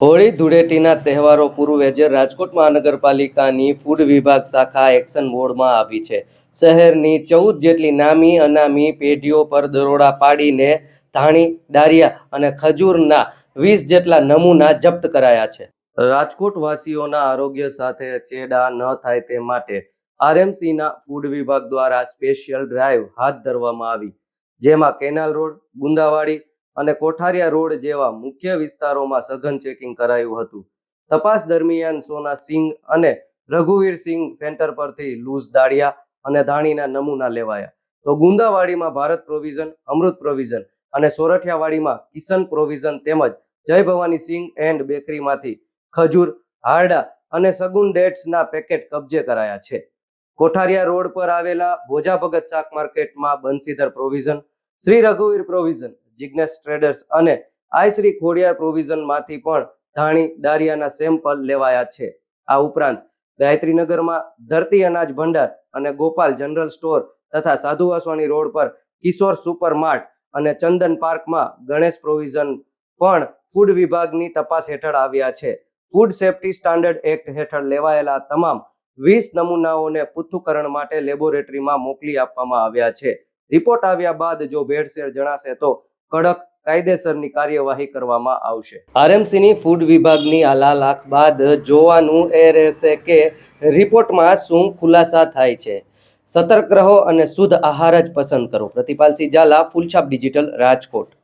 હોળી ધૂળેટીના તહેવારો પૂર્વે જ રાજકોટ મહાનગરપાલિકાની ફૂડ વિભાગ શાખા એક્શન મોડમાં આવી છે. શહેરની 14 જેટલી નામી અનામી પેઢીઓ પર દરોડા પાડીને ધાણી, ડારિયા અને ખજૂરના 20 જેટલા નમૂના જપ્ત કરાયા છે. રાજકોટ વાસીઓના આરોગ્ય સાથે ચેડા ન થાય તે માટે આરએમસીના ફૂડ વિભાગ દ્વારા સ્પેશિયલ ડ્રાઈવ હાથ ધરવામાં આવી, જેમાં કેનાલ રોડ, ગુંદાવાડી અને કોઠારિયા રોડ જેવા મુખ્ય વિસ્તારોમાં સઘન ચેકિંગ કરાયું હતું. તપાસ દરમિયાન સોના સિંહ અને રઘુવીર સિંહ સેન્ટર પરથી લૂઝ દાળિયા અને ધાણીના નમૂના લેવાયા, તો ગુંદાવાડીમાં ભારત પ્રોવિઝન, અમૃત પ્રોવિઝન અને સોરઠિયાવાડીમાં કિશન પ્રોવિઝન તેમજ જય ભવાની સિંહ એન્ડ બેકરીમાંથી ખજૂર, હારડા અને સગુન ડેટ્સના પેકેટ કબજે કરાયા છે. કોઠારિયા રોડ પર આવેલા ભોજા ભગત શાક માર્કેટમાં બંસીધર પ્રોવિઝન, શ્રી રઘુવીર પ્રોવિઝન, જિગ્નેશ ટ્રેડર્સ અને આઈ શ્રી ખોડિયાર પ્રોવિઝનમાંથી પણ ધાણી, ડારિયાના સેમ્પલ લેવાયા છે. આ ઉપરાંત ગાયત્રીનગરમાં ધરતી અનાજ ભંડાર અને ગોપાલ જનરલ સ્ટોર તથા સાધુ વાસવાણી રોડ પર કિશોર સુપર માર્ટ અને ચંદન પાર્કમાં ગણેશ પ્રોવિઝન પણ ફૂડ વિભાગની તપાસ હેઠળ આવ્યા છે. ફૂડ સેફ્ટી સ્ટાન્ડર્ડ એક્ટ હેઠળ લેવાયેલા તમામ 20 નમૂનાઓને પૃથ્થકરણ માટે લેબોરેટરીમાં મોકલી આપવામાં આવ્યા છે. રિપોર્ટ આવ્યા બાદ જો ભેળસેળ જણાશે તો કડક કાયદેસરની કાર્યવાહી કરવામાં આવશે. આરએમસીની ફૂડ વિભાગની આ લાલાખ બાદ જોવાનું એ રહેશે કે રિપોર્ટમાં શું ખુલાસા થાય છે. સતર્ક રહો અને શુદ્ધ આહાર જ પસંદ કરો. પ્રતિપાલસિંહ ઝાલા, ફૂલછાપ ડિજિટલ, રાજકોટ.